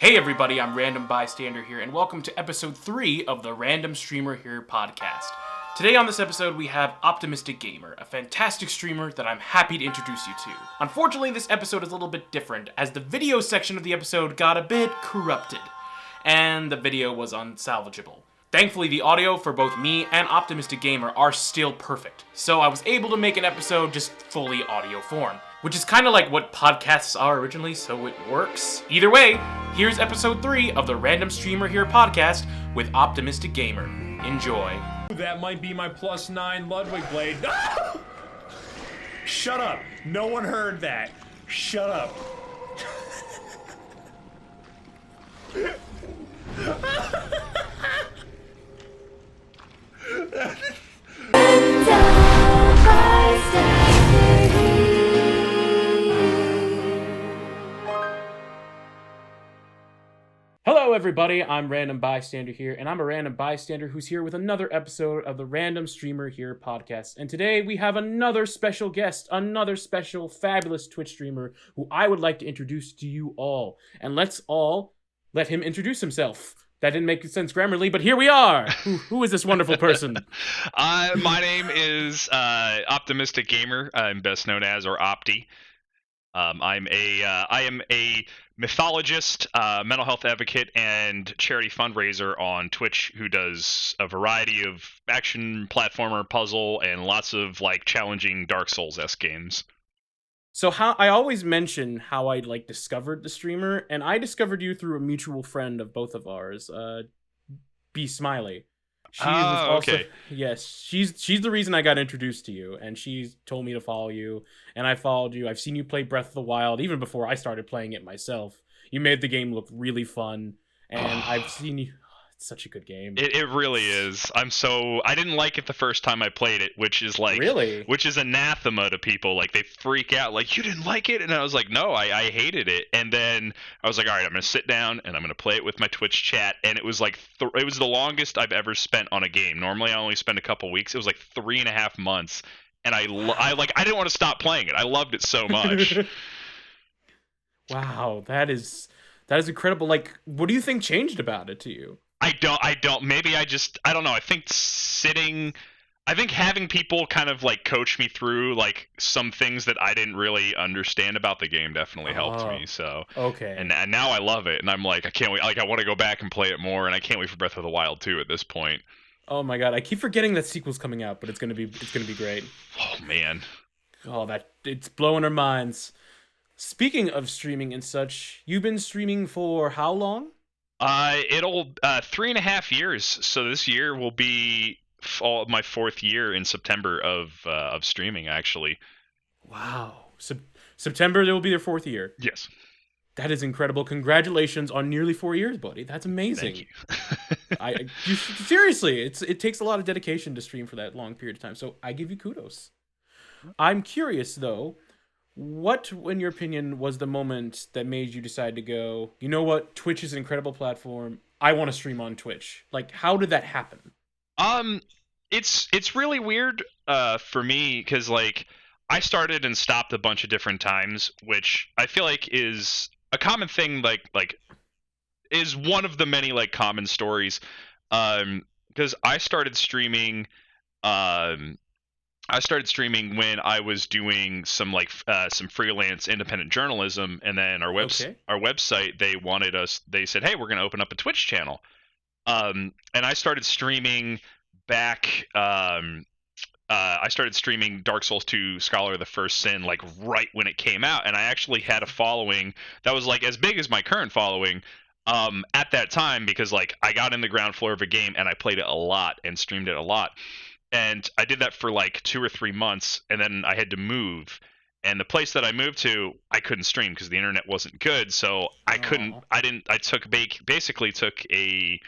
Hey everybody, I'm Random Bystander here, and welcome to episode 3 of the Random Streamer Here podcast. Today on this episode, we have Optimistic Gamer, a fantastic streamer that I'm happy to introduce you to. Unfortunately, this episode is a little bit different, as the video section of the episode got a bit corrupted, and the video was unsalvageable. Thankfully, the audio for both me and Optimistic Gamer are still perfect, so I was able to make an episode just fully audio form, which is kind of like what podcasts are originally, so it works. Either way, here's episode 3 of the Random Streamer Here podcast with Optimistic Gamer. Enjoy. That might be my +9 Ludwig blade. Shut up. No one heard that. Shut up. Hello everybody, I'm Random Bystander here, and I'm a random bystander who's here with another episode of the Random Streamer Here podcast. And today we have another special guest, another special fabulous Twitch streamer who I would like to introduce to you all. And let's all let him introduce himself. That didn't make sense grammarly, but here we are. Who is this wonderful person? My name is Optimistic Gamer. I'm best known as or Opti. I am a mythologist, mental health advocate, and charity fundraiser on Twitch who does a variety of action, platformer, puzzle, and lots of like challenging Dark Souls-esque games. So how I always mention how I discovered the streamer, and I discovered you through a mutual friend of both of ours, B Smiley. She was also, okay. Yes, she's the reason I got introduced to you, and she told me to follow you, and I followed you. I've seen you play Breath of the Wild even before I started playing it myself. You made the game look really fun, and I've seen you. It's such a good game. It really is. I didn't like it the first time I played it, which is which is anathema to people. Like, they freak out, like, you didn't like it? And I was like, no, I hated it. And then I was like, all right, I'm going to sit down and I'm going to play it with my Twitch chat. And it was like, it was the longest I've ever spent on a game. Normally I only spend a couple weeks. It was like 3.5 months. And I didn't want to stop playing it. I loved it so much. Wow, that is incredible. Like, what do you think changed about it to you? I don't. Maybe I don't know. I think having people kind of like coach me through like some things that I didn't really understand about the game definitely helped me. So okay. And now I love it, and I'm like, I can't wait. Like, I want to go back and play it more, and I can't wait for Breath of the Wild 2 at this point. Oh my god, I keep forgetting that sequel's coming out, but it's gonna be great. Oh man. Oh, it's blowing our minds. Speaking of streaming and such, you've been streaming for how long? It'll 3.5 years. So this year will be my 4th year in September of streaming, actually. Wow. September, it will be your 4th year. Yes. That is incredible. Congratulations on nearly 4 years, buddy. That's amazing. Thank you. Seriously, it takes a lot of dedication to stream for that long period of time. So I give you kudos. I'm curious though, what, in your opinion, was the moment that made you decide to go, you know what, Twitch is an incredible platform. I want to stream on Twitch. Like, how did that happen? It's really weird for me because like I started and stopped a bunch of different times, which I feel like is a common thing. Like is one of the many like common stories. Because I started streaming. I started streaming when I was doing some freelance independent journalism, and then our website, they said, hey, we're going to open up a Twitch channel. And I started streaming back. I started streaming Dark Souls 2 Scholar of the First Sin like right when it came out, and I actually had a following that was like as big as my current following at that time, because like I got in the ground floor of a game and I played it a lot and streamed it a lot. And I did that for like 2 or 3 months, and then I had to move. And the place that I moved to, I couldn't stream because the internet wasn't good. So I couldn't. I basically took a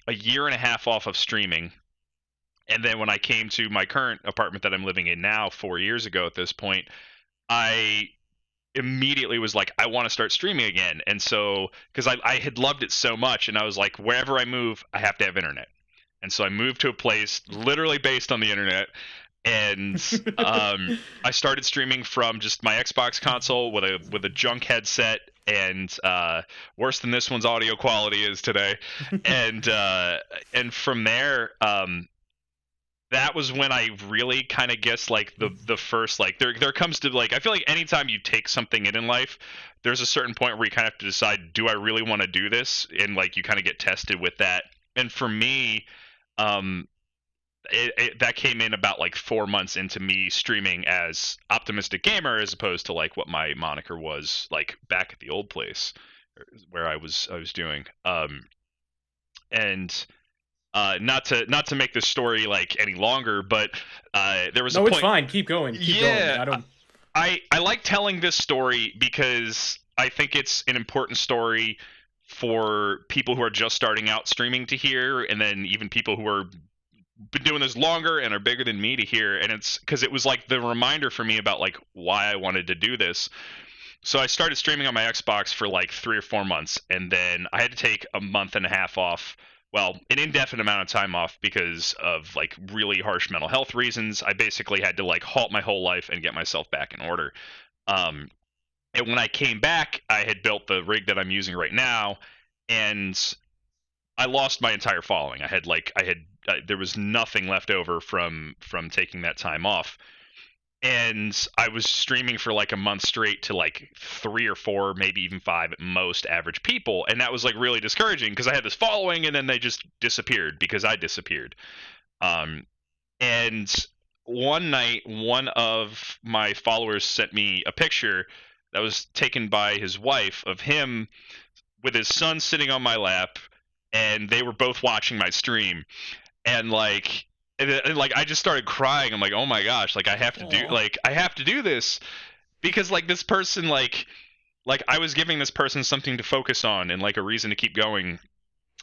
1.5 years off of streaming. And then when I came to my current apartment that I'm living in now, 4 years ago at this point, I immediately was like, I want to start streaming again. And so, because I had loved it so much, and I was like, wherever I move, I have to have internet. And so I moved to a place literally based on the internet, and I started streaming from just my Xbox console with a junk headset and worse than this one's audio quality is today. And from there, that was when I really kind of guess like the first, like there comes to, like, I feel like anytime you take something in life, there's a certain point where you kind of have to decide, do I really want to do this? And like you kind of get tested with that. And for me, that came in about like 4 months into me streaming as Optimistic Gamer, as opposed to like what my moniker was like back at the old place where I was doing. And not to make this story like any longer, but there was a point. No, it's fine. Keep going. Keep going. I like telling this story because I think it's an important story for people who are just starting out streaming to hear, and then even people who are been doing this longer and are bigger than me to hear. And it's because it was like the reminder for me about like why I wanted to do this. So I started streaming on my Xbox for like 3 or 4 months, and then I had to take a month and a half off. Well, an indefinite amount of time off because of like really harsh mental health reasons. I basically had to like halt my whole life and get myself back in order. And when I came back, I had built the rig that I'm using right now, and I lost my entire following. There was nothing left over from taking that time off. And I was streaming for like a month straight to like 3 or 4, maybe even 5 at most average people. And that was like really discouraging because I had this following and then they just disappeared because I disappeared. And one night, one of my followers sent me a picture that was taken by his wife of him with his son sitting on my lap, and they were both watching my stream. And like, I just started crying. I'm like, oh my gosh, like I have to do this because like this person, like I was giving this person something to focus on and like a reason to keep going,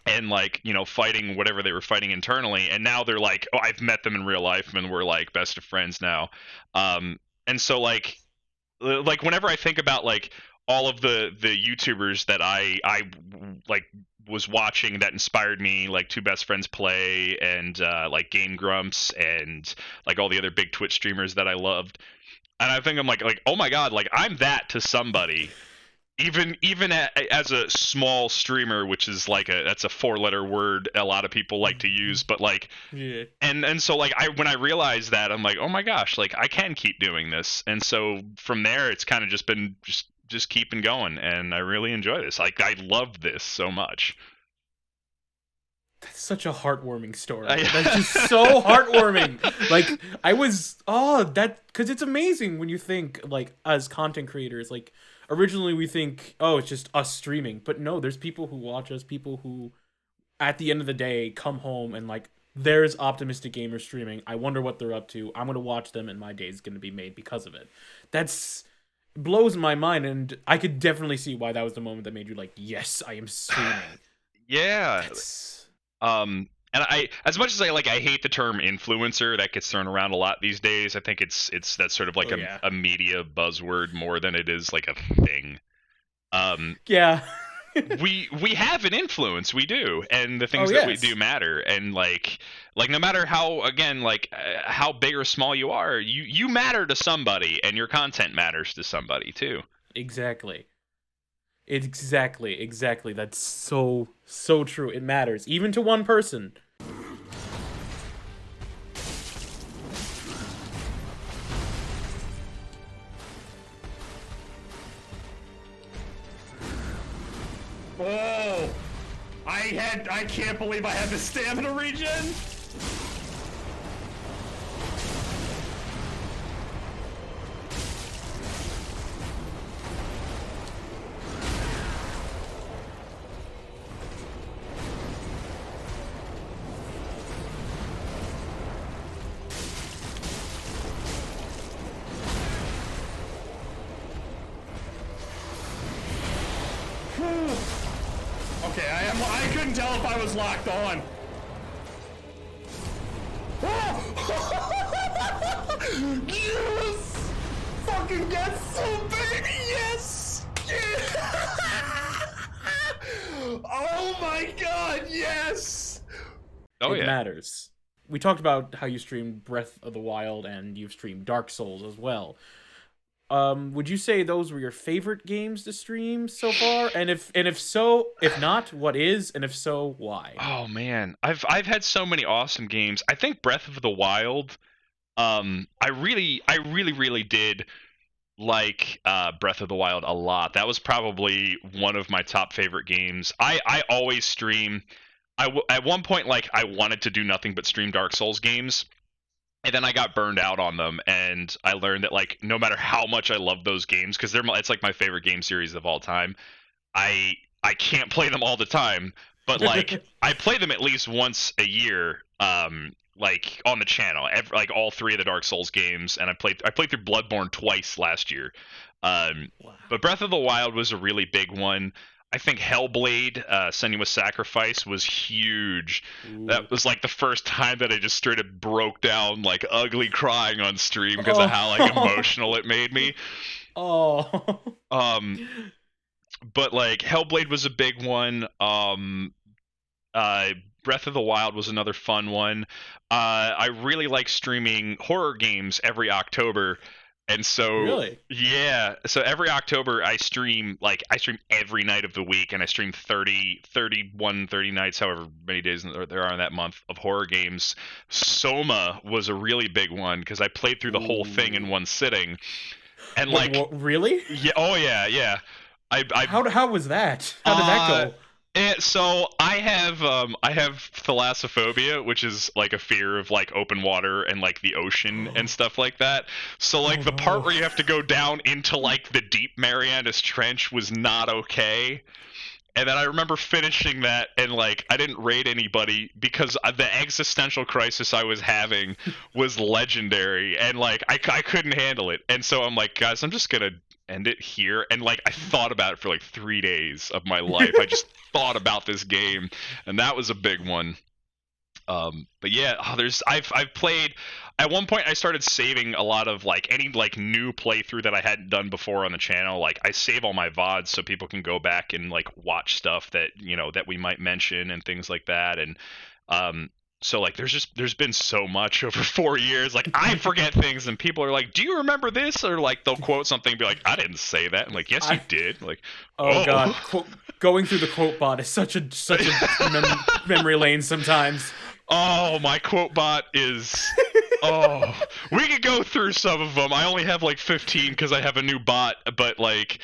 and like, you know, fighting whatever they were fighting internally. And now they're like, oh, I've met them in real life and we're like best of friends now. And so like whenever I think about like all of the YouTubers that I like was watching that inspired me, like Two Best Friends Play and like Game Grumps and like all the other big Twitch streamers that I loved, and I think I'm like oh my god, like I'm that to somebody, even as a small streamer, which is like that's a 4-letter word a lot of people like to use, but like yeah. And so like when I realized that, I'm like, oh my gosh, like I can keep doing this. And so from there it's kind of just been just keeping going, and I really enjoy this. Like I love this so much. That's such a heartwarming story. That's just so heartwarming. Like because it's amazing when you think like as content creators, like originally we think, oh, it's just us streaming, but no, there's people who watch us, people who at the end of the day come home and like, there's Optimistic Gamer streaming, I wonder what they're up to, I'm gonna watch them and my day is gonna be made because of it. That's blows my mind, and I could definitely see why that was the moment that made you like, yes, I am streaming. Yeah. And I, as much as I hate the term influencer that gets thrown around a lot these days, I think it's that's sort of like a media buzzword more than it is like a thing. Yeah. we have an influence, we do, and the things that we do matter, and like no matter how, again, like how big or small you are, you matter to somebody, and your content matters to somebody too. Exactly. That's so true. It matters even to one person. Oh, I can't believe I have the stamina regen. Okay, I couldn't tell if I was locked on. Yes! Fucking get some, baby, yes! Oh my god, yes! Oh, it matters. We talked about how you streamed Breath of the Wild and you've streamed Dark Souls as well. would you say those were your favorite games to stream so far? And if so, if not, what is? And if so, why? Oh man, I've had so many awesome games. I think Breath of the Wild. I really did like Breath of the Wild a lot. That was probably one of my top favorite games. I always stream. At one point, like, I wanted to do nothing but stream Dark Souls games, and then I got burned out on them, and I learned that, like, no matter how much I love those games, because it's like my favorite game series of all time, I I can't play them all the time, but like I play them at least once a year. Like on the channel, like all three of the Dark Souls games, and I played through Bloodborne twice last year. Wow. But Breath of the Wild was a really big one. I think Hellblade, Senua's Sacrifice was huge. Ooh. That was like the first time that I just straight up broke down, like ugly crying on stream because of how like emotional it made me. Oh. Um, but like Hellblade was a big one. Breath of the Wild was another fun one. I really like streaming horror games every October. And so, Really? yeah, so every October I stream every night of the week, and I stream 30, 31, 30 nights, however many days there are in that month, of horror games. Soma was a really big one because I played through the whole thing in one sitting. And really? yeah, oh yeah, yeah. How was that? How did that go? So I have thalassophobia, which is like a fear of like open water and like the ocean and stuff like that. So like the part where you have to go down into like the deep Marianas Trench was not okay. And then I remember finishing that, and like I didn't raid anybody because the existential crisis I was having was legendary, and like I couldn't handle it. And so I'm like, guys, I'm just gonna end it here. And like I thought about it for like 3 days of my life. I just thought about this game, and that was a big one. But yeah, I've played. At one point, I started saving a lot of like any like new playthrough that I hadn't done before on the channel. Like I save all my VODs so people can go back and like watch stuff that that we might mention and things like that. And so like there's been so much over 4 years. Like I forget things, and people are like, "Do you remember this?" Or like they'll quote something and be like, "I didn't say that." And like, "Yes, you did." Like, oh god, going through the quote bot is such a memory lane sometimes. Oh, my quote bot is. Oh, we could go through some of them. I only have like 15 because I have a new bot, but like,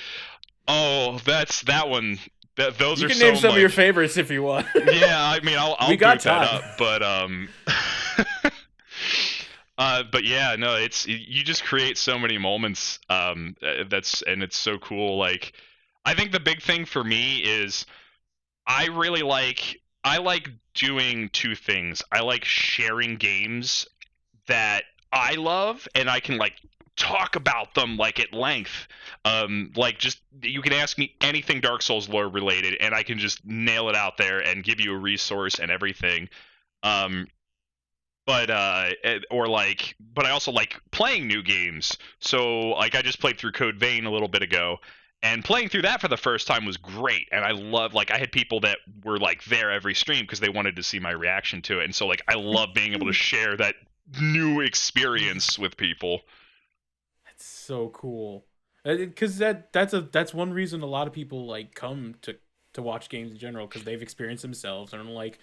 that's that one. Those you are can so name some like, of your favorites if you want. Yeah, I mean, I'll we got boot that time. up, but but yeah, no, you just create so many moments. It's so cool. Like, I think the big thing for me is I like doing two things. I like sharing games that I love, and I can like talk about them like at length. Like just you can ask me anything Dark Souls lore related, and I can just nail it out there and give you a resource and everything. But I also like playing new games. So like I just played through Code Vein a little bit ago. And playing through that for the first time was great, and I had people that were like there every stream because they wanted to see my reaction to it, and so like I love being able to share that new experience with people. That's so cool, because that's one reason a lot of people like come to watch games in general, because they've experienced themselves and are like,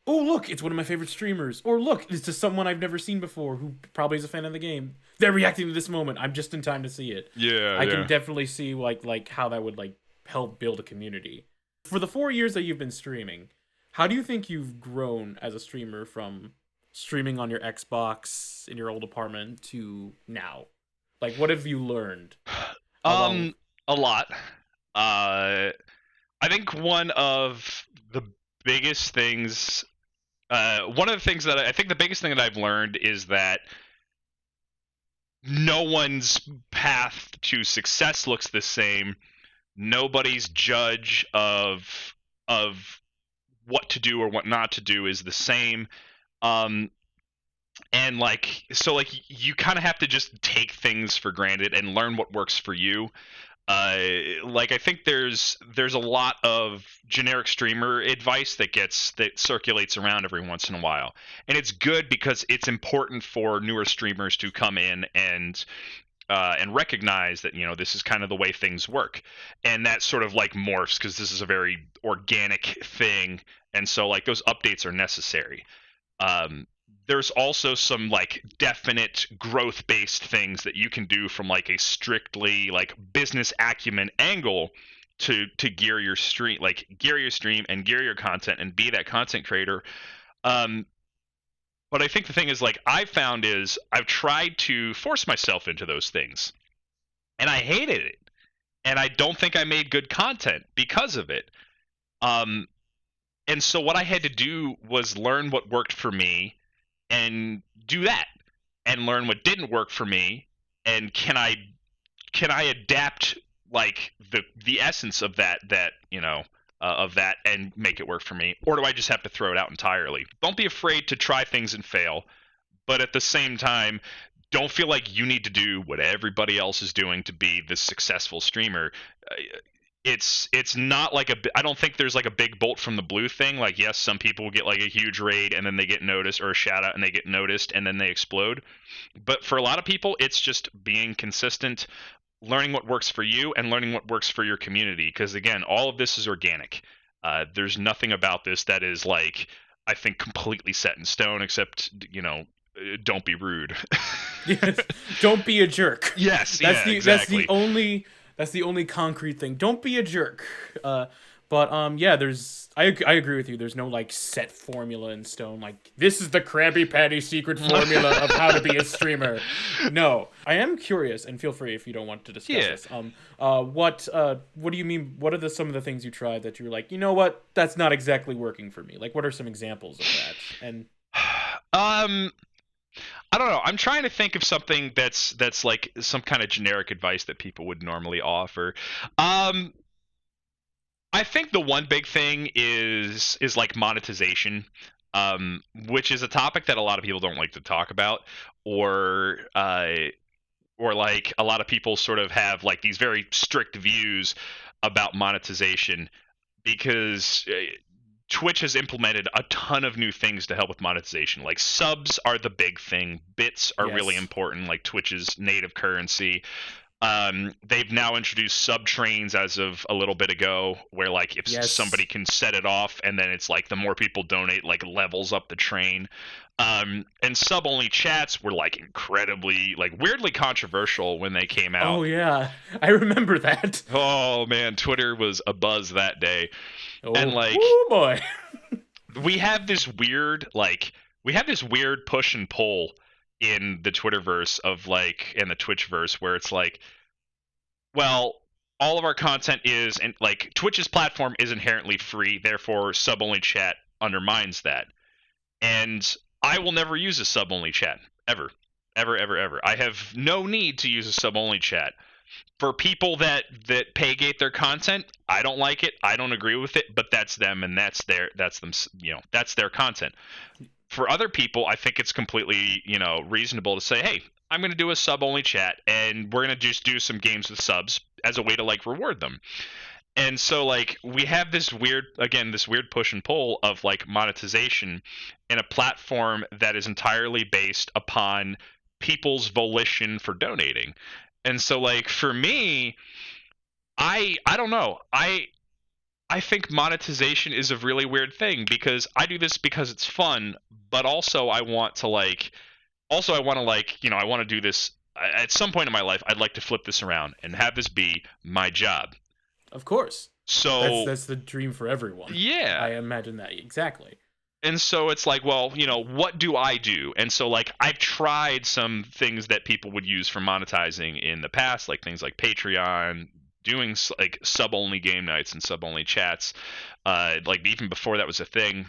oh look, it's one of my favorite streamers, or look, it's just someone I've never seen before who probably is a fan of the game. They're reacting to this moment. I'm just in time to see it. Yeah, I can definitely see like how that would like help build a community. For the 4 years that you've been streaming, how do you think you've grown as a streamer from streaming on your Xbox in your old apartment to now? Like, what have you learned? A lot. I think one of the biggest things. One of the things that I think the biggest thing that I've learned is that no one's path to success looks the same. Nobody's judge of what to do or what not to do is the same. And like so like you kind of have to just take things for granted and learn what works for you. Like I think there's a lot of generic streamer advice that circulates around every once in a while, and it's good because it's important for newer streamers to come in and and recognize that, this is kind of the way things work. And that sort of like morphs because this is a very organic thing. And so like those updates are necessary. There's also some like definite growth based things that you can do from like a strictly like business acumen angle to gear your stream, and gear your content and be that content creator. But I think the thing is, like, I've found is I've tried to force myself into those things, and I hated it, and I don't think I made good content because of it. And so what I had to do was learn what worked for me and do that, and learn what didn't work for me, and can I adapt like the essence of that of that and make it work for me, or do I just have to throw it out entirely? Don't be afraid to try things and fail, but at the same time, don't feel like you need to do what everybody else is doing to be the successful streamer. It's not like I don't think there's like a big bolt from the blue thing. Like, yes, some people will get like a huge raid and then they get noticed, or a shout out and they get noticed and then they explode. But for a lot of people, it's just being consistent, learning what works for you and learning what works for your community. Because again, all of this is organic. There's nothing about this that is like, I think, completely set in stone, except, don't be rude. Yes, don't be a jerk. Yes, exactly. That's the only concrete thing. Don't be a jerk. I agree with you. There's no like set formula in stone. Like, this is the Krabby Patty secret formula of how to be a streamer. No, I am curious, and feel free if you don't want to discuss this. What do you mean? What are some of the things you tried that you're like, you know what, that's not exactly working for me? Like, what are some examples of that? And I don't know. I'm trying to think of something that's like some kind of generic advice that people would normally offer. I think the one big thing is like monetization, which is a topic that a lot of people don't like to talk about, or like a lot of people sort of have like these very strict views about monetization, because Twitch has implemented a ton of new things to help with monetization. Like, subs are the big thing. Bits are really important, like Twitch's native currency. They've now introduced sub trains as of a little bit ago, where like if somebody can set it off, and then it's like the more people donate, like levels up the train. And sub only chats were like incredibly, like weirdly controversial when they came out. Oh yeah, I remember that. Oh man, Twitter was abuzz that day. Oh, and like, oh boy. we have this weird push and pull in the Twitterverse of like, and the Twitchverse, where it's like, well, all of our content is, and like Twitch's platform is inherently free, therefore sub only chat undermines that. And I will never use a sub only chat ever. I have no need to use a sub only chat. For people that pay gate their content, I don't like it. I don't agree with it, but that's them, and that's their content. For other people, I think it's completely, reasonable to say, hey, I'm going to do a sub-only chat, and we're going to just do some games with subs as a way to, like, reward them. And so, like, we have this weird push and pull of, like, monetization in a platform that is entirely based upon people's volition for donating. And so, like, for me, I don't know. I think monetization is a really weird thing, because I do this because it's fun, but also I want to do this at some point in my life. I'd like to flip this around and have this be my job. Of course. So that's the dream for everyone. Yeah. I imagine that exactly. And so it's like, well, what do I do? And so, like, I've tried some things that people would use for monetizing in the past, like things like Patreon, doing like sub-only game nights and sub-only chats, like even before that was a thing.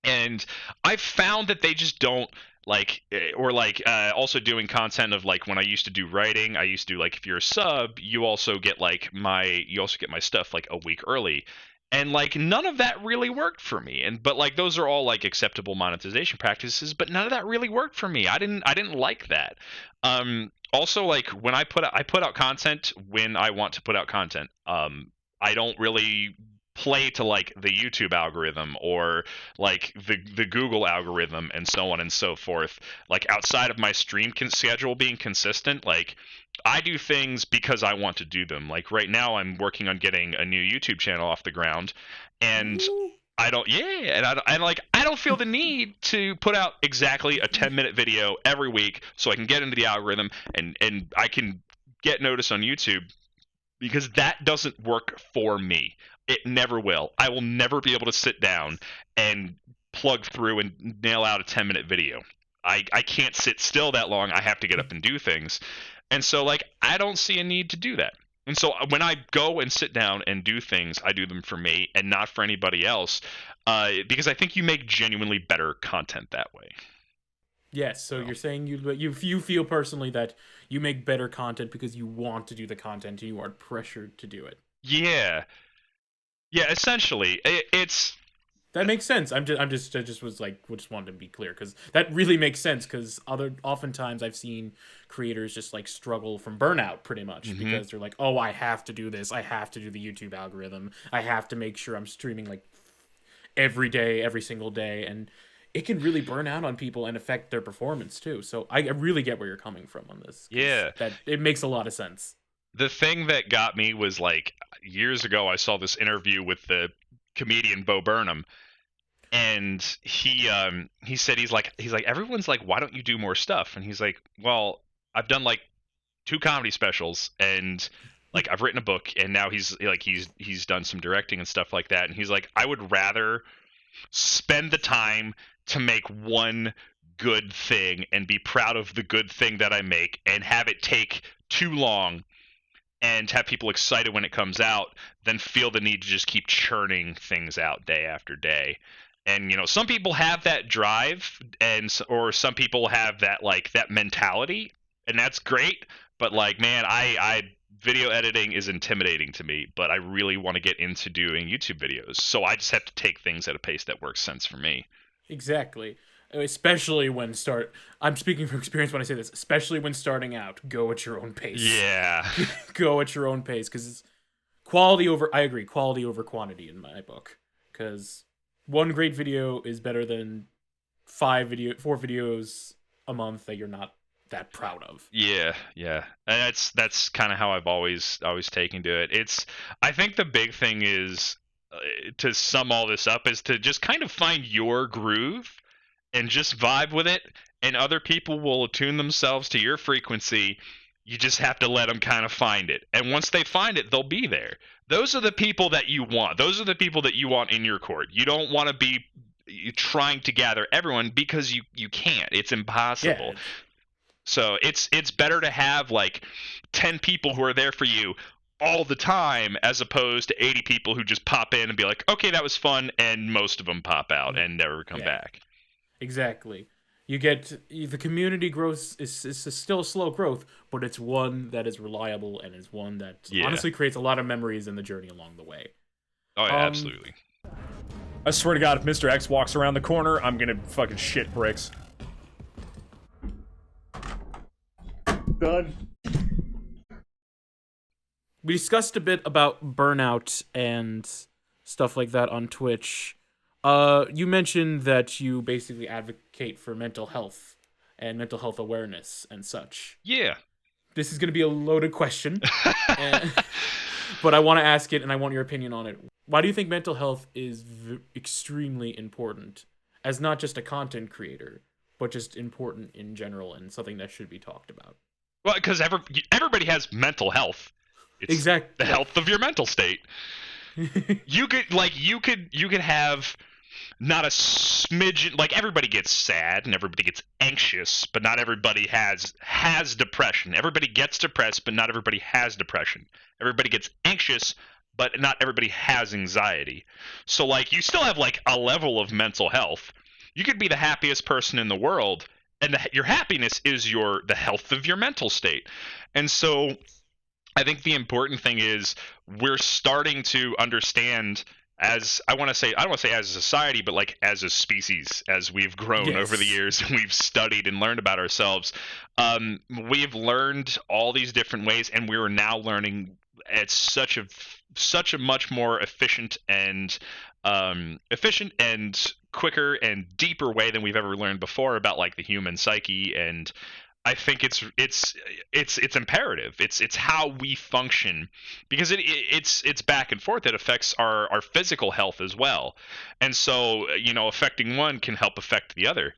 And I found that they just don't like, or like also doing content of like when I used to do writing, I used to, like, if you're a sub, you also get my stuff like a week early. And like none of that really worked for me. But like those are all like acceptable monetization practices, but none of that really worked for me. I didn't like that. Also, like, when I put out content when I want to put out content. I don't really play to like the YouTube algorithm or like the Google algorithm and so on and so forth. Like outside of my stream schedule being consistent, like I do things because I want to do them. Like right now I'm working on getting a new YouTube channel off the ground, and I don't I don't feel the need to put out exactly a 10-minute video every week so I can get into the algorithm and I can get noticed on YouTube, because that doesn't work for me. It never will. I will never be able to sit down and plug through and nail out a 10-minute video. I can't sit still that long. I have to get up and do things. And so, like, I don't see a need to do that. And so when I go and sit down and do things, I do them for me and not for anybody else, because I think you make genuinely better content that way. Yes, so you're saying you feel personally that you make better content because you want to do the content and you aren't pressured to do it. Yeah. Yeah, essentially. It's... That makes sense. I just wanted to be clear, because that really makes sense, because oftentimes I've seen creators just like struggle from burnout pretty much, because they're like, oh, I have to do this. I have to do the YouTube algorithm. I have to make sure I'm streaming like every day, every single day. And it can really burn out on people and affect their performance too. So I really get where you're coming from on this. Yeah. It makes a lot of sense. The thing that got me was like years ago, I saw this interview with the comedian Bo Burnham. And he said he's like everyone's like, why don't you do more stuff? And he's like, well, I've done like 2 comedy specials, and like I've written a book, and now he's done some directing and stuff like that. And he's like, I would rather spend the time to make one good thing and be proud of the good thing that I make, and have it take too long and have people excited when it comes out, than feel the need to just keep churning things out day after day. And, you know, some people have that drive, or some people have that, like, that mentality, and that's great. But, like, man, video editing is intimidating to me, but I really want to get into doing YouTube videos. So I just have to take things at a pace that works sense for me. Exactly. Especially when I'm speaking from experience when I say this, especially when starting out, go at your own pace. Yeah. Go at your own pace, because it's quality over quantity in my book. Because one great video is better than 4 videos a month that you're not that proud of. Yeah. And that's kind of how I've always taken to it. I think the big thing is, to sum all this up, is to just kind of find your groove and just vibe with it, and other people will attune themselves to your frequency. You just have to let them kind of find it. And once they find it, they'll be there. Those are the people that you want. Those are the people that you want in your court. You don't want to be trying to gather everyone, because you can't. It's impossible. Yeah. So it's better to have like 10 people who are there for you all the time, as opposed to 80 people who just pop in and be like, okay, that was fun, and most of them pop out and never come back. Exactly. You get the community growth is still slow growth, but it's one that is reliable, and is one that honestly creates a lot of memories in the journey along the way. Oh yeah, absolutely. I swear to God, if Mr. X walks around the corner, I'm gonna fucking shit bricks. Done. We discussed a bit about burnout and stuff like that on Twitch. You mentioned that you basically advocate for mental health and mental health awareness and such. Yeah. This is going to be a loaded question, but I want to ask it, and I want your opinion on it. Why do you think mental health is extremely important, as not just a content creator, but just important in general, and something that should be talked about? Well, because everybody has mental health. It's exactly the health of your mental state. You could have not a smidgen, like, everybody gets sad and everybody gets anxious, but not everybody has depression. Everybody gets depressed, but not everybody has depression. Everybody gets anxious, but not everybody has anxiety. So, like, you still have, like, a level of mental health. You could be the happiest person in the world, and your happiness is the health of your mental state. And so I think the important thing is we're starting to understand, as I don't want to say as a society, but like as a species, as we've grown over the years and we've studied and learned about ourselves, we've learned all these different ways, and we're now learning it's such a much more efficient and quicker and deeper way than we've ever learned before about like the human psyche. And I think it's imperative. It's how we function, because it's back and forth. It affects our physical health as well, and so affecting one can help affect the other.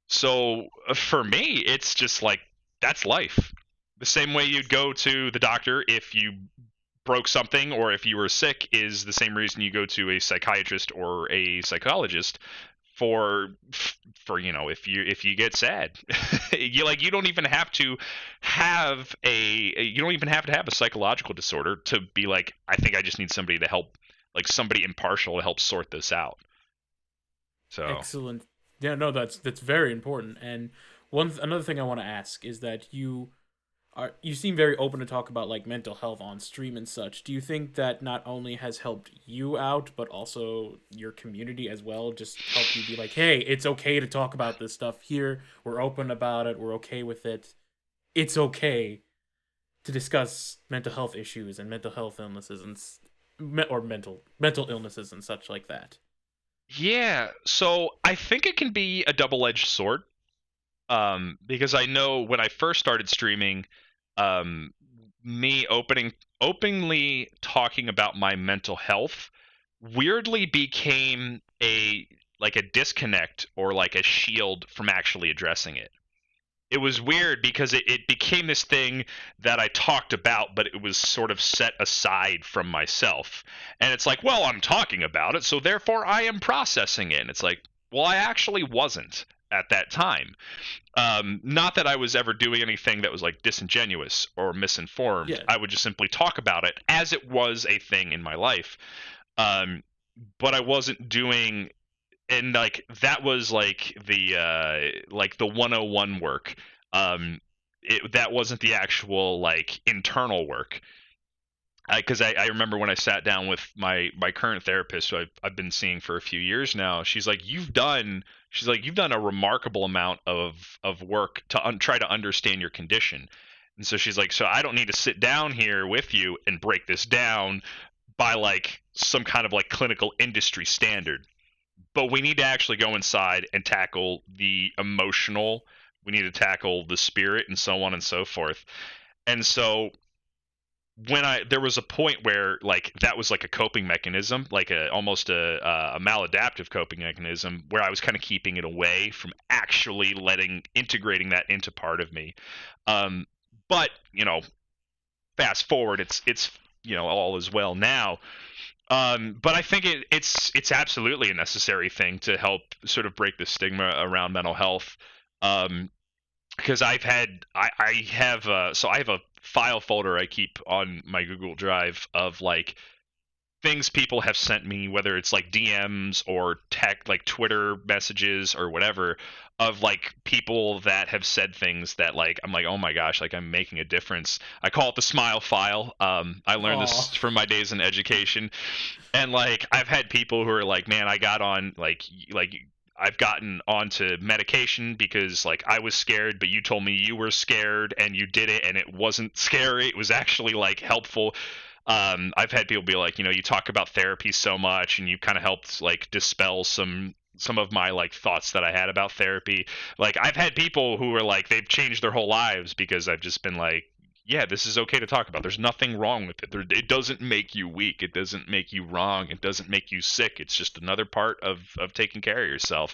So for me, it's just like that's life. The same way you'd go to the doctor if you broke something or if you were sick is the same reason you go to a psychiatrist or a psychologist for if you get sad. You don't even have to have a psychological disorder to be like, I think I just need somebody to help, like somebody impartial to help sort this out. So excellent. Yeah, no, that's very important. And another thing I want to ask is that you seem very open to talk about like mental health on stream and such. Do you think that not only has helped you out, but also your community as well, just help you be like, hey, it's okay to talk about this stuff here. We're open about it. We're okay with it. It's okay to discuss mental health issues and mental health illnesses or mental illnesses and such like that. Yeah, so I think it can be a double-edged sword. Because I know when I first started streaming, me openly talking about my mental health weirdly became a disconnect or like a shield from actually addressing it. It was weird because it became this thing that I talked about, but it was sort of set aside from myself. And it's like, well, I'm talking about it, so therefore I am processing it. And it's like, well, I actually wasn't at that time. Not that I was ever doing anything that was like disingenuous or misinformed. Yeah. I would just simply talk about it as it was a thing in my life. But I wasn't doing, and like that was like the 101 work. That wasn't the actual like internal work. Because I remember when I sat down with my current therapist, who I've been seeing for a few years now. She's like, you've done a remarkable amount of work to try to understand your condition. And so she's like, so I don't need to sit down here with you and break this down by like some kind of like clinical industry standard. But we need to actually go inside and tackle the emotional. We need to tackle the spirit and so on and so forth. And so there was a point where like that was like a coping mechanism, like almost a maladaptive coping mechanism, where I was kind of keeping it away from actually integrating that into part of me. But fast forward, it's all is well now. But I think it's absolutely a necessary thing to help sort of break the stigma around mental health. Because I have a file folder I keep on my Google Drive of like things people have sent me, whether it's like DMs or like Twitter messages or whatever, of like people that have said things that like I'm like, oh my gosh, like I'm making a difference. I call it the smile file. I learned this from my days in education, and like I've had people who are like, man, I got on like I've gotten onto medication because like I was scared, but you told me you were scared and you did it and it wasn't scary. It was actually like helpful. I've had people be like, you talk about therapy so much and you kind of helped like dispel some of my like thoughts that I had about therapy. Like I've had people who are like, they've changed their whole lives because I've just been like, yeah, this is okay to talk about. There's nothing wrong with it. It doesn't make you weak. It doesn't make you wrong. It doesn't make you sick. It's just another part of taking care of yourself.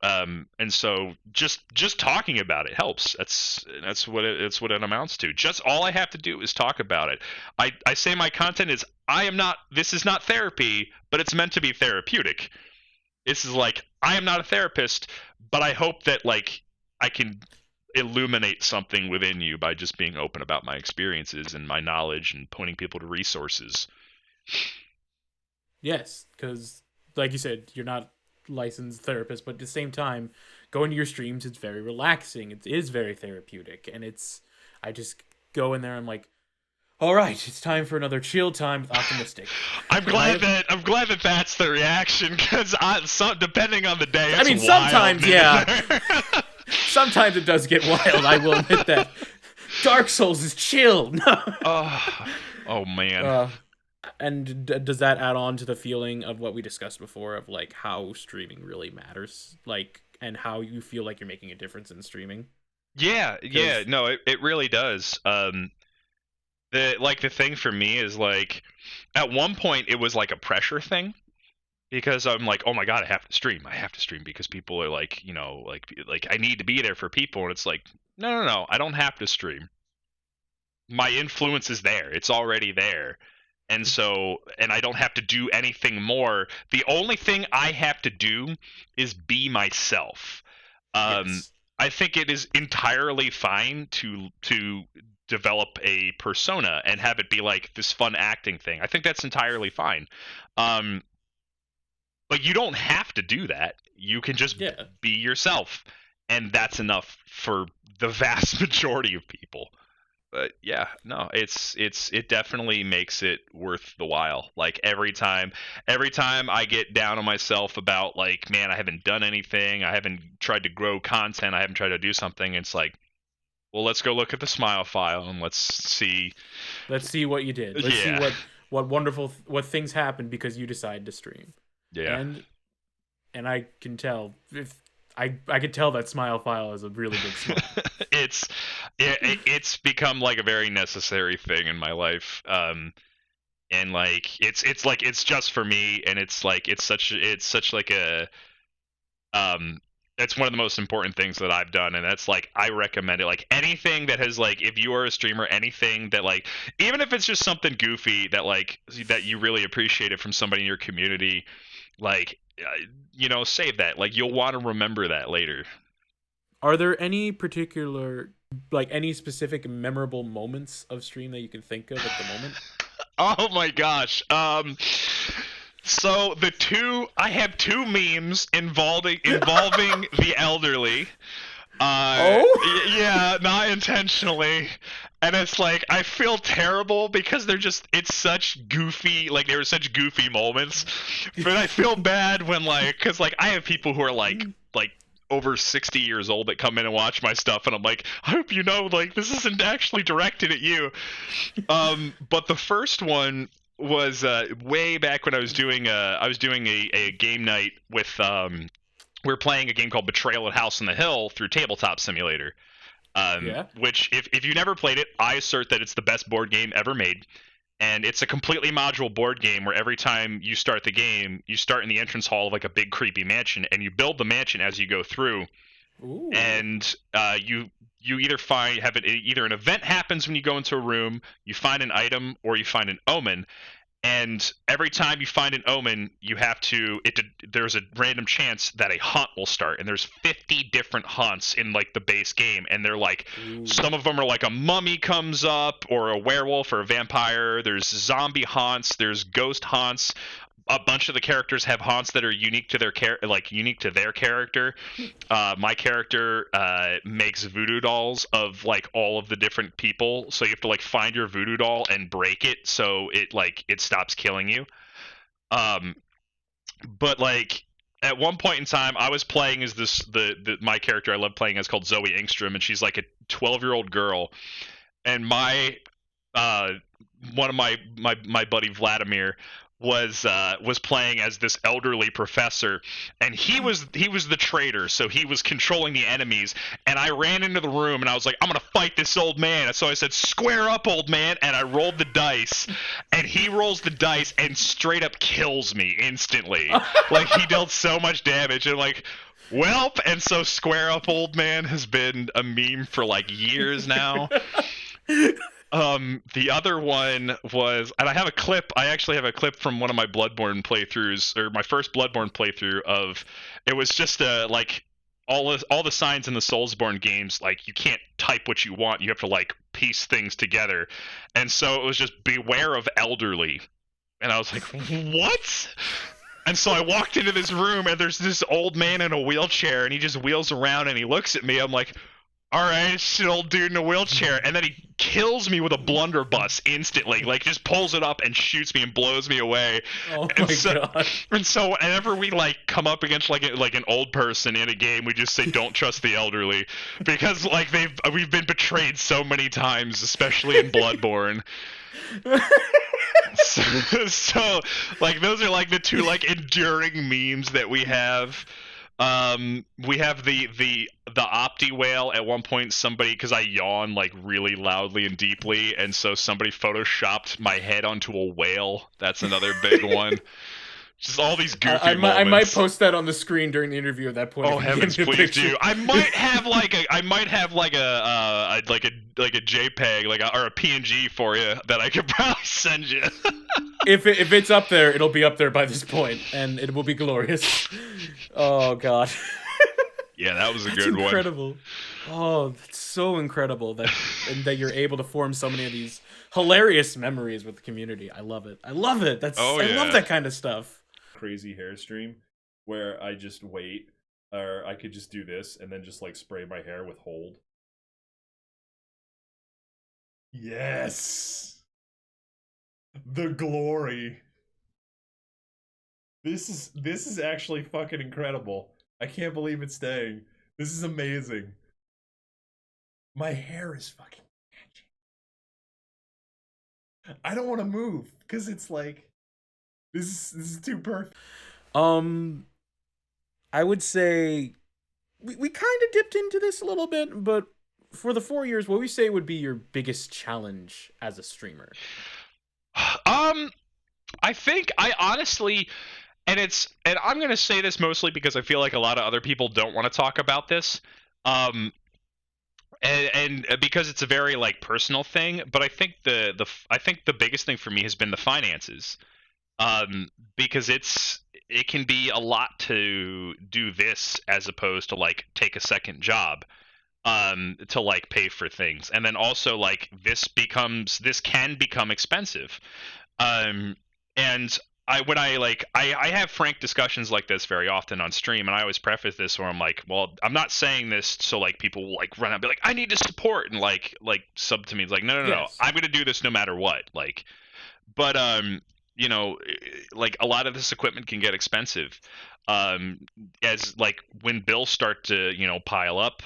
And so just talking about it helps. That's what it amounts to. Just all I have to do is talk about it. I say my content is this is not therapy, but it's meant to be therapeutic. This is like, I am not a therapist, but I hope that like I can illuminate something within you by just being open about my experiences and my knowledge and pointing people to resources. Yes, because like you said, you're not a licensed therapist, but at the same time, going to your streams, it's very relaxing. It is very therapeutic, and I just go in there and I'm like, all right, it's time for another chill time with Optimistic. I'm glad that that's the reaction, because depending on the day, I mean, sometimes, yeah. Sometimes it does get wild, I will admit that. Dark Souls is chill. No. Oh man. And does that add on to the feeling of what we discussed before of like how streaming really matters, like, and how you feel like you're making a difference in streaming? Yeah, yeah, 'Cause no, it really does. The thing for me is like, at one point it was like a pressure thing because I'm like, oh my god, I have to stream because people are like, like I need to be there for people, and it's like, no, I don't have to stream. My influence is there; it's already there, and I don't have to do anything more. The only thing I have to do is be myself. Um, yes, I think it is entirely fine to develop a persona and have it be like this fun acting thing. I think that's entirely fine. Um, but you don't have to do that. You can just yeah. be yourself, and that's enough for the vast majority of people. But yeah, no, it definitely makes it worth the while. Like every time I get down on myself about like, man, I haven't done anything, I haven't tried to grow content, I haven't tried to do something, it's like, well, let's go look at the smile file and let's see. Let's see what you did. Let's see Yeah, what wonderful what things happened because you decided to stream. yeah. And I can tell if I could tell that smile file is a really big smile. it's it's become like a very necessary thing in my life. And like it's like it's just for me, and it's like it's such like a um it's one of the most important things that I've done, and that's like I recommend it. Like anything that has like, if you are a streamer, anything that like, even if it's just something goofy that like that you really appreciate it from somebody in your community, like save that. Like you'll want to remember that later. Are there any particular, like, any specific memorable moments of stream that you can think of at the moment? Oh my gosh. So I have two memes involving the elderly. Yeah, not intentionally. And it's like I feel terrible because it's such goofy, like they were such goofy moments. But I feel bad when like, cuz like I have people who are like over 60 years old that come in and watch my stuff, and I'm like, I hope you know, like, this isn't actually directed at you. But the first one was way back when I was doing a game night with we were playing a game called Betrayal at House on the Hill through Tabletop Simulator. Yeah. Which if you never played it, I assert that it's the best board game ever made. And it's a completely modular board game where every time you start the game, you start in the entrance hall of like a big creepy mansion, and you build the mansion as you go through. Ooh. And you either either an event happens when you go into a room, you find an item, or you find an omen. And every time you find an omen, there's a random chance that a hunt will start, and there's 50 different hunts in like the base game, and they're like, Ooh. some of them are like a mummy comes up, or a werewolf, or a vampire. There's zombie haunts, there's ghost haunts. A bunch of the characters have haunts that are unique to their character. My character makes voodoo dolls of like all of the different people, so you have to like find your voodoo doll and break it so it stops killing you. But like at one point in time, I was playing as my character I love playing as, called Zoe Ingstrom, and she's like a 12-year-old girl, and my one of my buddy Vladimir was playing as this elderly professor, and he was the traitor, so he was controlling the enemies. And I ran into the room and I was like, I'm gonna fight this old man. And so I said, square up, old man, and I rolled the dice, and he rolls the dice and straight up kills me instantly. Like he dealt so much damage, and like, welp. And so square up, old man has been a meme for like years now. The other one was, and I actually have a clip from one of my Bloodborne playthroughs, or my first Bloodborne playthrough of, it was just like all the signs in the Soulsborne games, like you can't type what you want, you have to like piece things together. And so it was just beware of elderly. And I was like, what? And so I walked into this room, and there's this old man in a wheelchair, and he just wheels around and he looks at me. I'm like, all right, it's an old dude in a wheelchair, and then he kills me with a blunderbuss instantly, like just pulls it up and shoots me and blows me away. Oh and my so, god. And so whenever we like come up against like an old person in a game, we just say don't trust the elderly, because like we've been betrayed so many times, especially in Bloodborne. so like those are like the two like enduring memes that we have. We have the Opti whale at one point. Somebody, because I yawn like really loudly and deeply, and so somebody photoshopped my head onto a whale. That's another big one. Just all these goofy moments. I might post that on the screen during the interview at that point. Oh heavens, please do! I might have like a JPEG, or a PNG for you that I could probably send you. If it's up there, it'll be up there by this point, and it will be glorious. Oh god. Yeah, that was a good one. Incredible. Oh, that's so incredible that you're able to form so many of these hilarious memories with the community. I love it. I love it. I love that kind of stuff. Crazy hair stream where I just wait, or I could just do this and then just like spray my hair with hold. Yes, the glory. This is actually fucking incredible. I can't believe it's staying. This is amazing. My hair is fucking magic. I don't want to move because it's like this is too perfect. I would say we kind of dipped into this a little bit, but for the 4 years, what would you say would be your biggest challenge as a streamer? I think I honestly, and I'm gonna say this mostly because I feel like a lot of other people don't want to talk about this, and because it's a very like personal thing. But I think the biggest thing for me has been the finances, because it can be a lot to do this as opposed to like take a second job, to like pay for things, and then also like this can become expensive. And I have frank discussions like this very often on stream, and I always preface this where I'm like, well, I'm not saying this so like people will like run out and be like, I need to support, and like sub to me. It's like, no, I'm gonna do this no matter what. Like, but like a lot of this equipment can get expensive. As like when bills start to pile up,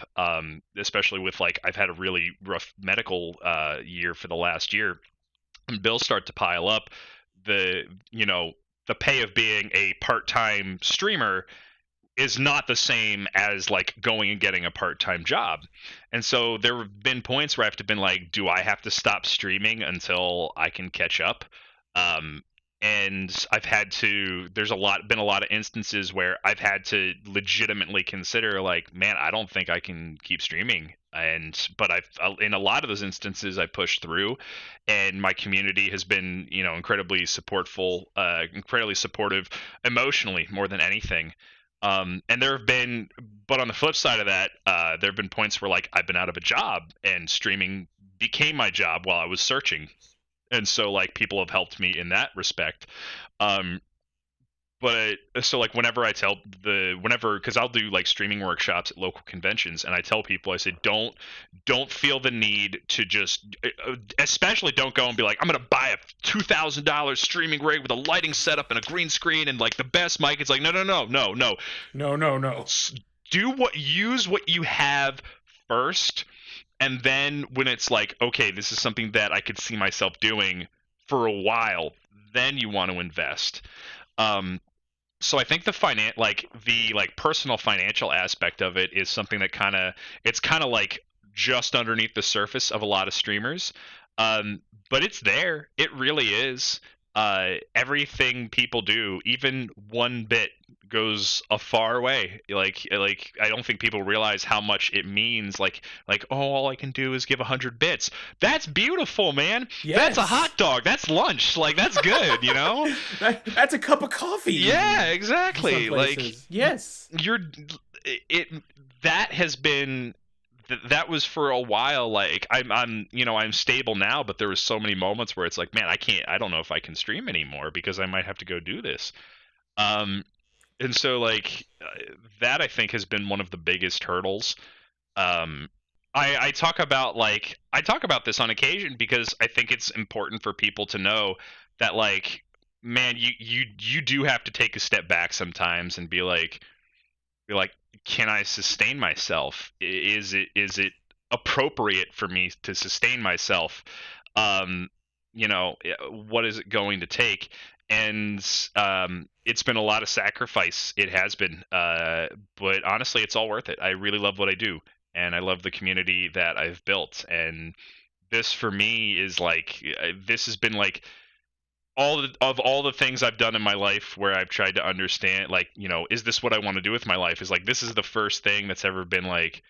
especially with like I've had a really rough medical year for the last year. When bills start to pile up, the the pay of being a part-time streamer is not the same as like going and getting a part-time job. And so there have been points where I have to been like, do I have to stop streaming until I can catch up? And I've had to, been a lot of instances where I've had to legitimately consider like, man, I don't think I can keep streaming. But in a lot of those instances I pushed through, and my community has been, incredibly incredibly supportive emotionally more than anything. And but on the flip side of that, there have been points where like I've been out of a job and streaming became my job while I was searching. And so like people have helped me in that respect. But so like because I'll do like streaming workshops at local conventions, and I tell people, I say, don't feel the need to just, especially don't go and be like, I'm gonna buy a $2,000 streaming rig with a lighting setup and a green screen and like the best mic. It's like no. Use what you have first, and then when it's like, okay, this is something that I could see myself doing for a while, then you want to invest. So I think the personal financial aspect of it is something that it's kind of like just underneath the surface of a lot of streamers. But it's there. It really is. Everything people do, even one bit, goes a far way. Like I don't think people realize how much it means. Like oh, all I can do is give 100 bits. That's beautiful, man. Yes. That's a hot dog. That's lunch. Like that's good, That's a cup of coffee. Yeah, exactly. Like yes, that has been. That was for a while. Like I'm stable now, but there was so many moments where it's like, man, I don't know if I can stream anymore because I might have to go do this. And so like that I think has been one of the biggest hurdles. I talk about this on occasion because I think it's important for people to know that like, man, you do have to take a step back sometimes and be like, can I sustain myself? Is it appropriate for me to sustain myself? Um, what is it going to take? And it's been a lot of sacrifice. It has been, but honestly, it's all worth it. I really love what I do, and I love the community that I've built. And this for me is like, this has been like all the things I've done in my life where I've tried to understand, like, is this what I want to do with my life? Is like, this is the first thing that's ever been like,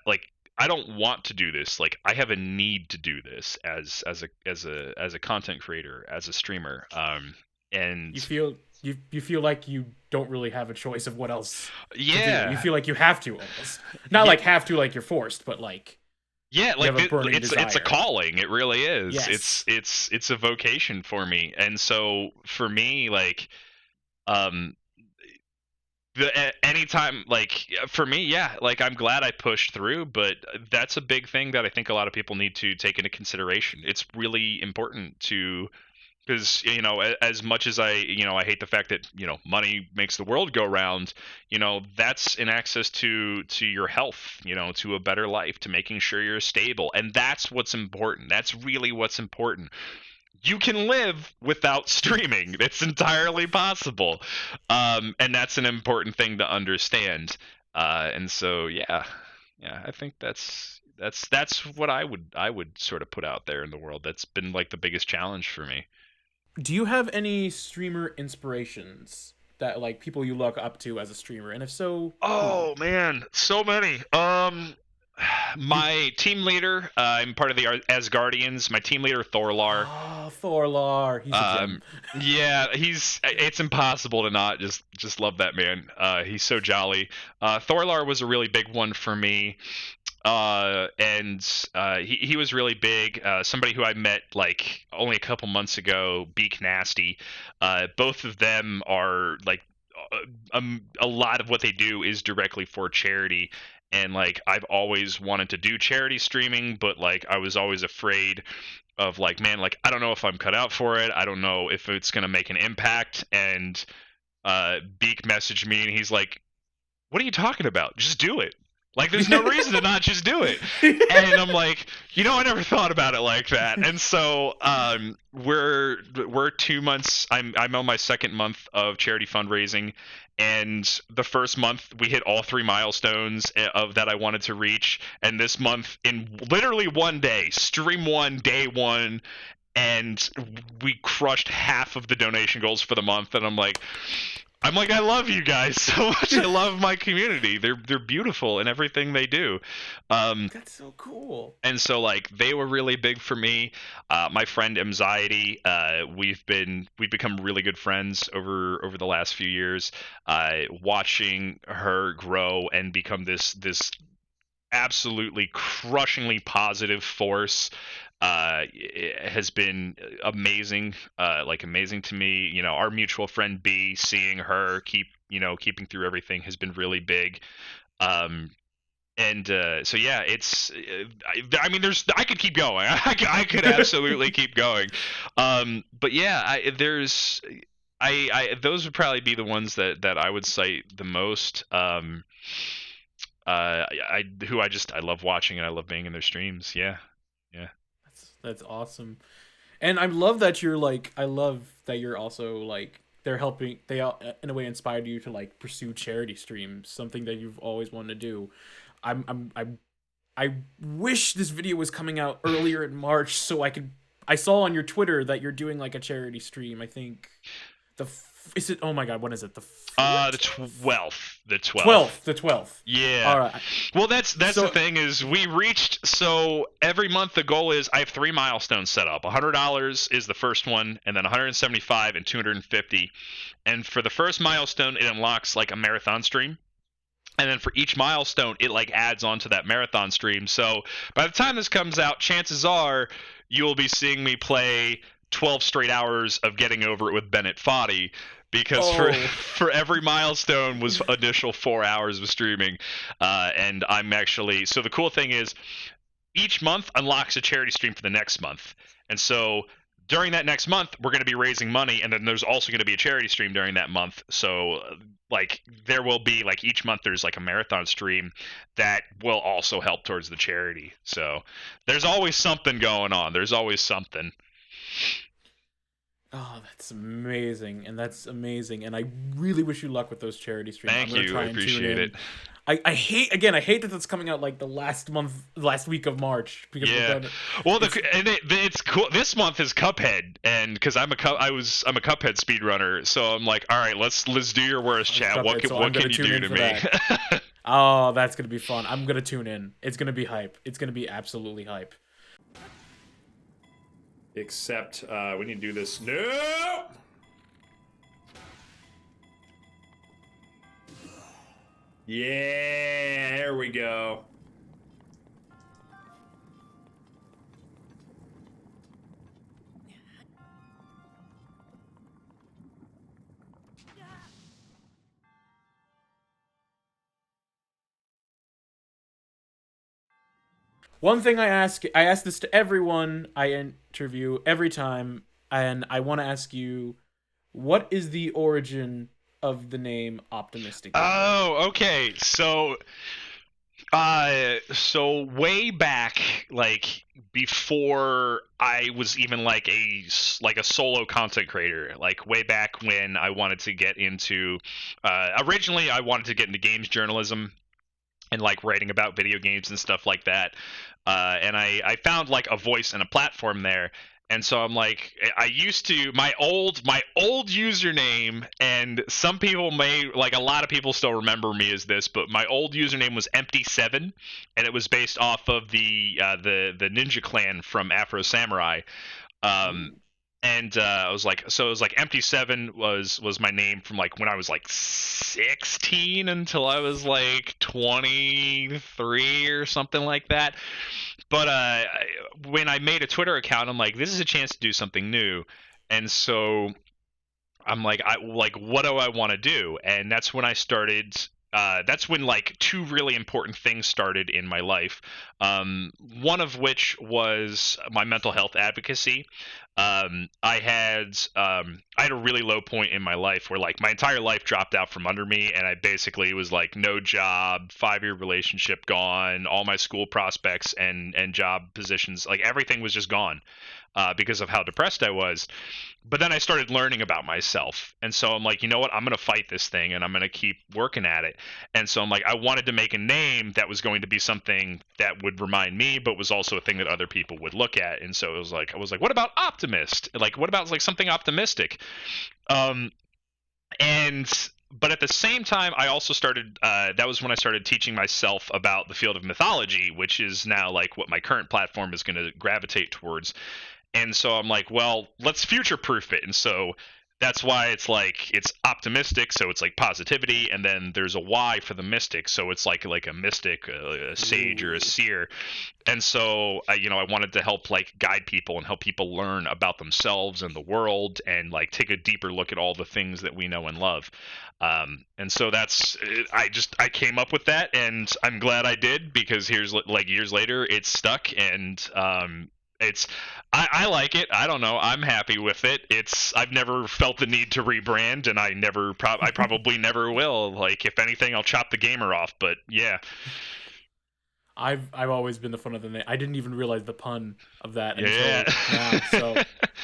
like, I don't want to do this. Like, I have a need to do this as a content creator, as a streamer. And you feel like you don't really have a choice of what else yeah to do. You feel like you have to almost. Not like have to like you're forced, but like yeah, like it's a desire. calling. It really is. Yes. It's a vocation for me. And so for me, like, anytime, like, for me, yeah, like, I'm glad I pushed through, but that's a big thing that I think a lot of people need to take into consideration. It's really important to, because as much as I hate the fact that money makes the world go round, that's in access to your health, to a better life, to making sure you're stable, and that's what's important. That's really what's important. You can live without streaming. It's entirely possible, and that's an important thing to understand. And so yeah, I think that's what I would sort of put out there in the world. That's been like the biggest challenge for me. Do you have any streamer inspirations that like people you look up to as a streamer? And if so, oh man, so many. My team leader, I'm part of the Asgardians. My team leader, Thorlar. Oh, Thorlar, he's a gem. Yeah, it's impossible to not just love that man. He's so jolly. Thorlar was a really big one for me. And he was really big. Somebody who I met like only a couple months ago, Beak Nasty. Both of them are like, a lot of what they do is directly for charity. And like, I've always wanted to do charity streaming, but like, I was always afraid of like, man, like, I don't know if I'm cut out for it. I don't know if it's gonna make an impact. And Beak messaged me, and he's like, "What are you talking about? Just do it. Like, there's no reason to not just do it." And I'm like, I never thought about it like that. And so we're 2 months. I'm on my second month of charity fundraising, and the first month we hit all 3 milestones of that I wanted to reach. And this month, in literally one day, stream 1, day 1, and we crushed half of the donation goals for the month. And I'm like, I love you guys so much. I love my community. They're beautiful in everything they do. That's so cool. And so like, they were really big for me. My friend Anxiety, we've become really good friends over the last few years. Watching her grow and become this absolutely crushingly positive force has been amazing, amazing to me. Our mutual friend B, seeing her keeping through everything has been really big. And so yeah, it's I mean, I could keep going. I could absolutely keep going. But yeah, those would probably be the ones that I would cite the most. I love watching, and I love being in their streams. Yeah. That's awesome. And I love that you're like, I love that you're also like, they're helping, they in a way inspired you to like pursue charity streams, something that you've always wanted to do. I wish this video was coming out earlier in March so I saw on your Twitter that you're doing like a charity stream. I think is it, oh my god, what is it? The 12th. The 12th. Yeah. All right. Well, that's the thing is, we reached, so every month the goal is, I have 3 milestones set up. $100 is the first one, and then 175 and 250. And for the first milestone, it unlocks like a marathon stream. And then for each milestone, it like adds on to that marathon stream. So by the time this comes out, chances are you'll be seeing me play 12 straight hours of Getting Over It with Bennett Foddy, because for every milestone was initial 4 hours of streaming, and I'm actually, so the cool thing is each month unlocks a charity stream for the next month, and so during that next month we're going to be raising money, and then there's also going to be a charity stream during that month. So like there will be, like, each month there's like a marathon stream that will also help towards the charity. So there's always something going on. There's always something. Oh, that's amazing, and I really wish you luck with those charity streams. Thank you, I appreciate it. I hate that that's coming out like the last week of March, because it's cool. This month is Cuphead, and because I'm a Cuphead speedrunner, so I'm like, all right, let's do your worst, chat. What can you do to me? Oh, that's gonna be fun. I'm gonna tune in. It's gonna be hype. It's gonna be absolutely hype. Except we need to do this. No. Yeah, there we go. One thing I ask this to everyone I interview every time, and I want to ask you, what is the origin of the name Optimistic Gamer? Oh, okay. So way back, like before I was even like a solo content creator, like way back when I wanted to get into, originally I wanted to get into games journalism and like writing about video games and stuff like that. And I found like a voice and a platform there. And so I'm like, I used to, my old username, and some people may, like a lot of people still remember me as this, but my old username was Empty7, and it was based off of the Ninja Clan from Afro Samurai. And I was like, so it was like Empty7 was my name from like when I was like 16 until I was like 23 or something like that. But when I made a Twitter account, I'm like, this is a chance to do something new. And so I'm like, what do I want to do? And that's when I started. That's when like two really important things started in my life. One of which was my mental health advocacy. I had a really low point in my life where like my entire life dropped out from under me, and I basically was like no job, 5-year relationship gone, all my school prospects and job positions, like everything was just gone because of how depressed I was. But then I started learning about myself, and so I'm like, you know what, I'm gonna fight this thing and I'm gonna keep working at it. And so I'm like, I wanted to make a name that was going to be something that would remind me, but was also a thing that other people would look at. And so I was like, what about optimist? Like, what about like something optimistic? But at the same time, I also started, that was when I started teaching myself about the field of mythology, which is now like what my current platform is going to gravitate towards. And so I'm like, well, let's future-proof it. And so that's why it's like, it's optimistic, so it's like positivity, and then there's a Y for the mystic, so it's like a mystic, a sage, or a seer. And so I wanted to help like guide people and help people learn about themselves and the world, and like take a deeper look at all the things that we know and love. And so that's, I came up with that, and I'm glad I did, because here's like years later, it's stuck, and I like it. I don't know. I'm happy with it. I've never felt the need to rebrand, and I probably never will. Like, if anything, I'll chop the gamer off. But yeah, I've always been the fun of the name. I didn't even realize the pun of that until now. So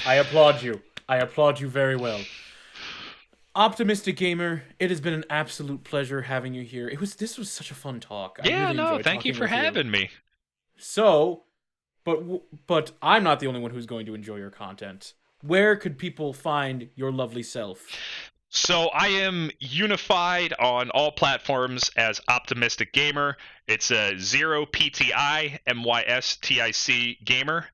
I applaud you. I applaud you very well. Optimistic Gamer, it has been an absolute pleasure having you here. This was such a fun talk. Thank you for having me. So, but I'm not the only one who's going to enjoy your content. Where could people find your lovely self? So I am unified on all platforms as Optimistic Gamer. It's a 0ptimystic gamer.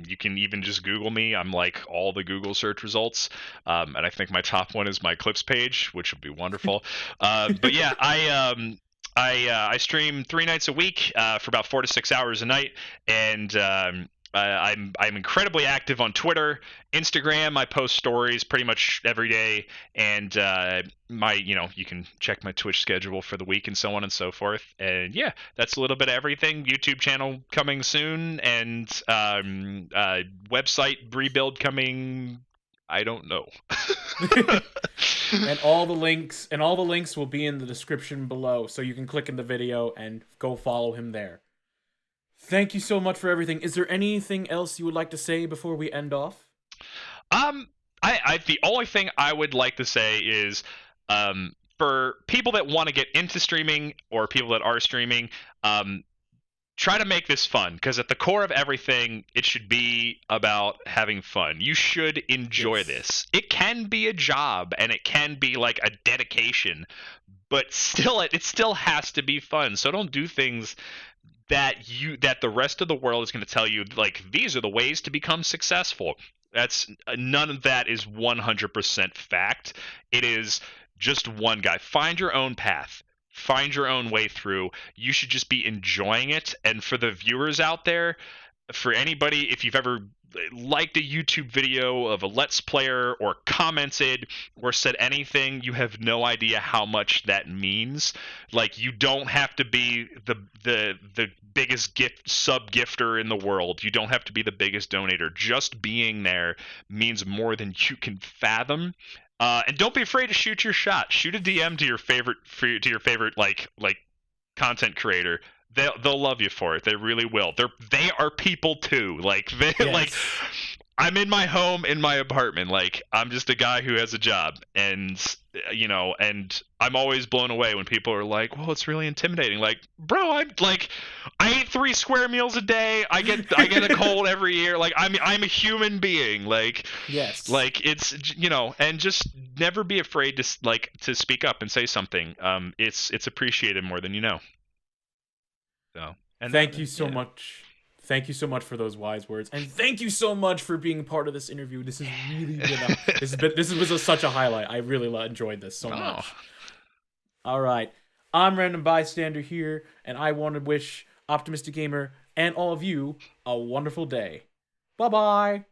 You can even just Google me. I'm like all the Google search results. And I think my top one is my clips page, which would be wonderful. But yeah, I stream 3 nights a week for about 4 to 6 hours a night, and I'm incredibly active on Twitter, Instagram. I post stories pretty much every day, and you can check my Twitch schedule for the week and so on and so forth. And yeah, that's a little bit of everything. YouTube channel coming soon, and website rebuild coming. I don't know. And all the links will be in the description below, so you can click in the video and go follow him there. Thank you so much for everything. Is there anything else you would like to say before we end off? I the only thing I would like to say is, for people that want to get into streaming or people that are streaming, try to make this fun, because at the core of everything, it should be about having fun. You should enjoy this. It can be a job and it can be like a dedication, but still, it still has to be fun. So don't do things that the rest of the world is going to tell you, like, these are the ways to become successful. That's none of that is 100% fact. It is just one guy. Find your own path. Find your own way through. You should just be enjoying it. And for the viewers out there, for anybody, if you've ever liked a YouTube video of a Let's Player or commented or said anything, you have no idea how much that means. Like, you don't have to be the biggest sub gifter in the world. You don't have to be the biggest donator. Just being there means more than you can fathom. And don't be afraid to shoot your shot. Shoot a DM to your favorite like content creator. They'll love you for it. They really will. They are people too. Like like, I'm in my home, in my apartment. Like, I'm just a guy who has a job, and and I'm always blown away when people are like, "Well, it's really intimidating." Like, bro, I eat 3 square meals a day. I get a cold every year. Like, I'm a human being. Like, yes. Like, it's and just never be afraid to speak up and say something. It's appreciated more than you know. So, and thank you so much. Thank you so much for those wise words, and thank you so much for being part of this interview. This has really been this was such a highlight. I really enjoyed this so much. All right, I'm Random Bystander here, and I want to wish Optimistic Gamer and all of you a wonderful day. Bye bye.